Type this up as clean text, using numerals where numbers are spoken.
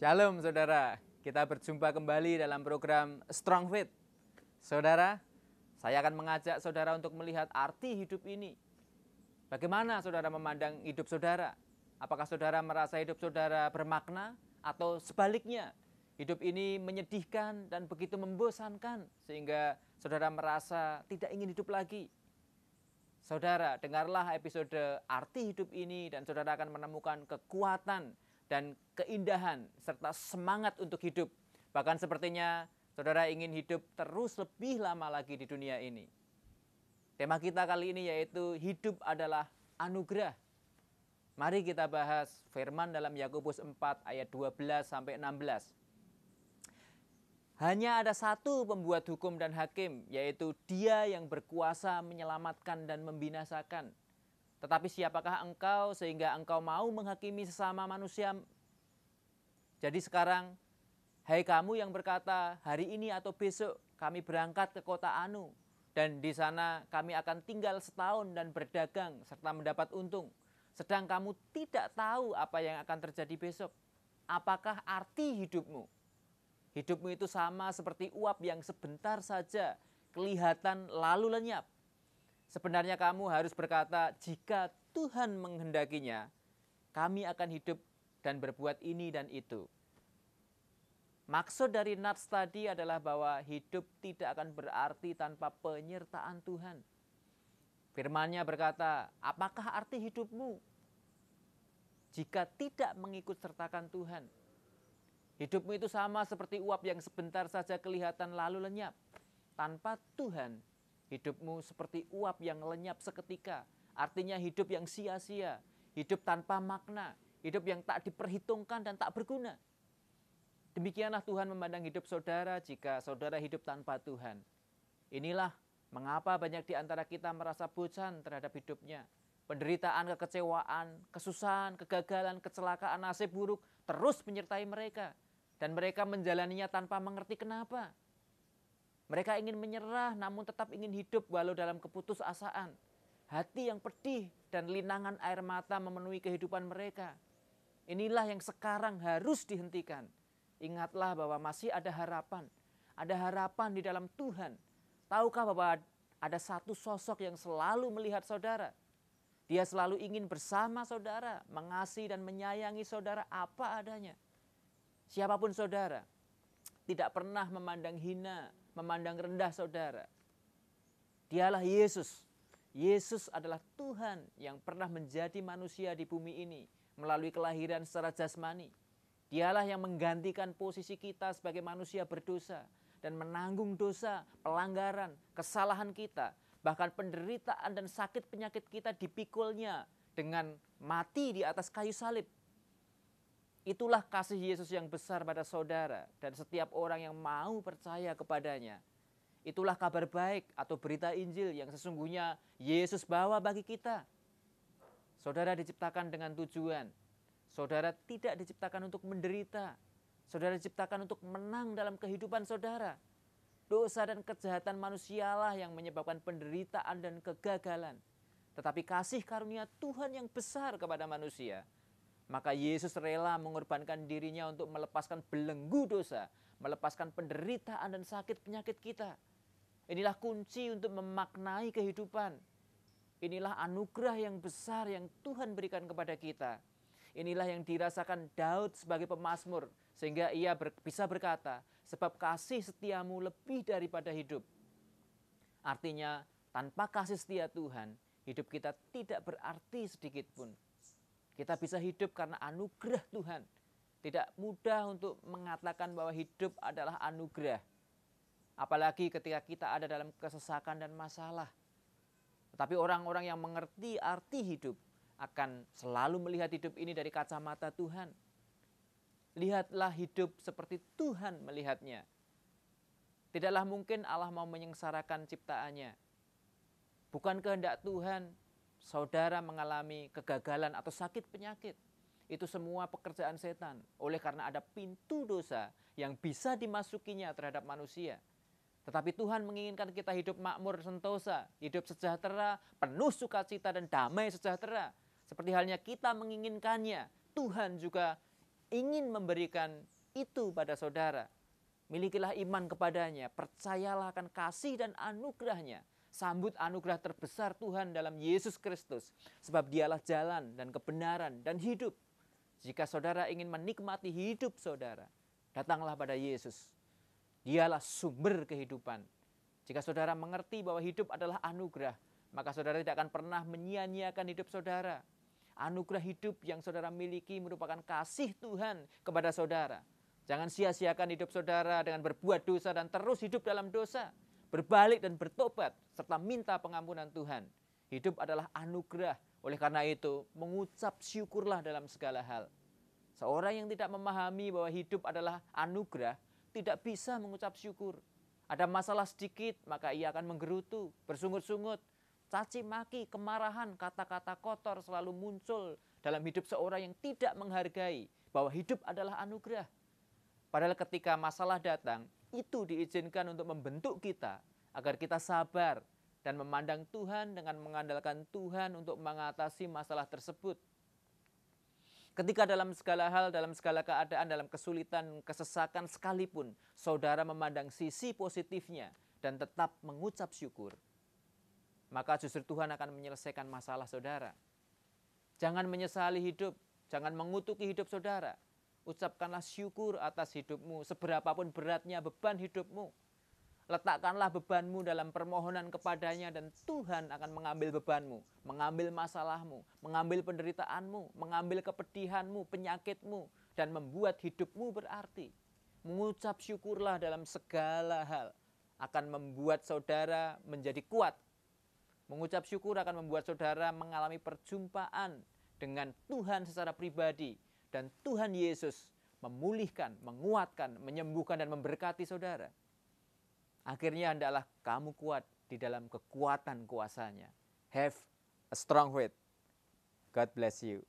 Shalom saudara, kita berjumpa kembali dalam program Strong Faith. Saudara, saya akan mengajak saudara untuk melihat arti hidup ini. Bagaimana saudara memandang hidup saudara? Apakah saudara merasa hidup saudara bermakna atau sebaliknya? Hidup ini menyedihkan dan begitu membosankan sehingga saudara merasa tidak ingin hidup lagi. Saudara, dengarlah episode arti hidup ini dan saudara akan menemukan kekuatan dan keindahan serta semangat untuk hidup. Bahkan sepertinya saudara ingin hidup terus lebih lama lagi di dunia ini. Tema kita kali ini yaitu hidup adalah anugerah. Mari kita bahas firman dalam Yakobus 4 ayat 12 sampai 16. Hanya ada satu pembuat hukum dan hakim, yaitu Dia yang berkuasa menyelamatkan dan membinasakan. Tetapi siapakah engkau sehingga engkau mau menghakimi sesama manusia? Jadi sekarang, hai kamu yang berkata, hari ini atau besok kami berangkat ke kota Anu, dan di sana kami akan tinggal setahun dan berdagang serta mendapat untung. Sedang kamu tidak tahu apa yang akan terjadi besok. Apakah arti hidupmu? Hidupmu itu sama seperti uap yang sebentar saja kelihatan lalu lenyap. Sebenarnya kamu harus berkata, jika Tuhan menghendakinya, kami akan hidup dan berbuat ini dan itu. Maksud dari nats tadi adalah bahwa hidup tidak akan berarti tanpa penyertaan Tuhan. Firman-Nya berkata, apakah arti hidupmu jika tidak mengikut sertakan Tuhan? Hidupmu itu sama seperti uap yang sebentar saja kelihatan lalu lenyap. Tanpa Tuhan, hidupmu seperti uap yang lenyap seketika. Artinya hidup yang sia-sia, hidup tanpa makna, hidup yang tak diperhitungkan dan tak berguna. Demikianlah Tuhan memandang hidup saudara jika saudara hidup tanpa Tuhan. Inilah mengapa banyak di antara kita merasa bosan terhadap hidupnya. Penderitaan, kekecewaan, kesusahan, kegagalan, kecelakaan, nasib buruk terus menyertai mereka. Dan mereka menjalaninya tanpa mengerti kenapa. Mereka ingin menyerah namun tetap ingin hidup walau dalam keputusasaan. Hati yang pedih dan linangan air mata memenuhi kehidupan mereka. Inilah yang sekarang harus dihentikan. Ingatlah bahwa masih ada harapan. Ada harapan di dalam Tuhan. Tahukah bahwa ada satu sosok yang selalu melihat saudara? Dia selalu ingin bersama saudara, mengasihi dan menyayangi saudara apa adanya. Siapapun saudara, tidak pernah memandang hina, memandang rendah saudara. Dialah Yesus. Yesus adalah Tuhan yang pernah menjadi manusia di bumi ini melalui kelahiran secara jasmani. Dialah yang menggantikan posisi kita sebagai manusia berdosa dan menanggung dosa, pelanggaran, kesalahan kita. Bahkan penderitaan dan sakit penyakit kita dipikulnya dengan mati di atas kayu salib. Itulah kasih Yesus yang besar pada saudara dan setiap orang yang mau percaya kepadanya. Itulah kabar baik atau berita Injil yang sesungguhnya Yesus bawa bagi kita. Saudara diciptakan dengan tujuan. Saudara tidak diciptakan untuk menderita. Saudara diciptakan untuk menang dalam kehidupan saudara. Dosa dan kejahatan manusialah yang menyebabkan penderitaan dan kegagalan. Tetapi kasih karunia Tuhan yang besar kepada manusia. Maka Yesus rela mengorbankan dirinya untuk melepaskan belenggu dosa, melepaskan penderitaan dan sakit penyakit kita. Inilah kunci untuk memaknai kehidupan. Inilah anugerah yang besar yang Tuhan berikan kepada kita. Inilah yang dirasakan Daud sebagai pemazmur, sehingga ia bisa berkata, sebab kasih setiamu lebih daripada hidup. Artinya, tanpa kasih setia Tuhan, hidup kita tidak berarti sedikit pun. Kita bisa hidup karena anugerah Tuhan. Tidak mudah untuk mengatakan bahwa hidup adalah anugerah. Apalagi ketika kita ada dalam kesesakan dan masalah. Tetapi orang-orang yang mengerti arti hidup akan selalu melihat hidup ini dari kacamata Tuhan. Lihatlah hidup seperti Tuhan melihatnya. Tidaklah mungkin Allah mau menyengsarakan ciptaannya. Bukan kehendak Tuhan saudara mengalami kegagalan atau sakit penyakit. Itu semua pekerjaan setan. Oleh karena ada pintu dosa yang bisa dimasukinya terhadap manusia. Tetapi Tuhan menginginkan kita hidup makmur sentosa, hidup sejahtera, penuh sukacita dan damai sejahtera. Seperti halnya kita menginginkannya, Tuhan juga ingin memberikan itu pada saudara. Milikilah iman kepadanya, percayalah akan kasih dan anugerahnya. Sambut anugerah terbesar Tuhan dalam Yesus Kristus, sebab dialah jalan dan kebenaran dan hidup. Jika saudara ingin menikmati hidup saudara, datanglah pada Yesus. Dialah sumber kehidupan. Jika saudara mengerti bahwa hidup adalah anugerah, maka saudara tidak akan pernah menyia-nyiakan hidup saudara. Anugerah hidup yang saudara miliki merupakan kasih Tuhan kepada saudara. Jangan sia-siakan hidup saudara dengan berbuat dosa dan terus hidup dalam dosa. Berbalik dan bertobat serta minta pengampunan Tuhan. Hidup adalah anugerah. Oleh karena itu, mengucap syukurlah dalam segala hal. Seorang yang tidak memahami bahwa hidup adalah anugerah, tidak bisa mengucap syukur. Ada masalah sedikit, maka ia akan menggerutu, bersungut-sungut, caci maki, kemarahan, kata-kata kotor selalu muncul dalam hidup seorang yang tidak menghargai bahwa hidup adalah anugerah. Padahal ketika masalah datang, itu diizinkan untuk membentuk kita agar kita sabar dan memandang Tuhan dengan mengandalkan Tuhan untuk mengatasi masalah tersebut. Ketika dalam segala hal, dalam segala keadaan, dalam kesulitan, kesesakan sekalipun, saudara memandang sisi positifnya dan tetap mengucap syukur, maka justru Tuhan akan menyelesaikan masalah saudara. Jangan menyesali hidup, jangan mengutuki hidup saudara. Ucapkanlah syukur atas hidupmu, seberapapun beratnya beban hidupmu. Letakkanlah bebanmu dalam permohonan kepadanya dan Tuhan akan mengambil bebanmu, mengambil masalahmu, mengambil penderitaanmu, mengambil kepedihanmu, penyakitmu, dan membuat hidupmu berarti. Mengucap syukurlah dalam segala hal akan membuat saudara menjadi kuat. Mengucap syukur akan membuat saudara mengalami perjumpaan dengan Tuhan secara pribadi. Dan Tuhan Yesus memulihkan, menguatkan, menyembuhkan, dan memberkati saudara. Akhirnya hendaklah kamu kuat di dalam kekuatan kuasanya. Have a strong faith. God bless you.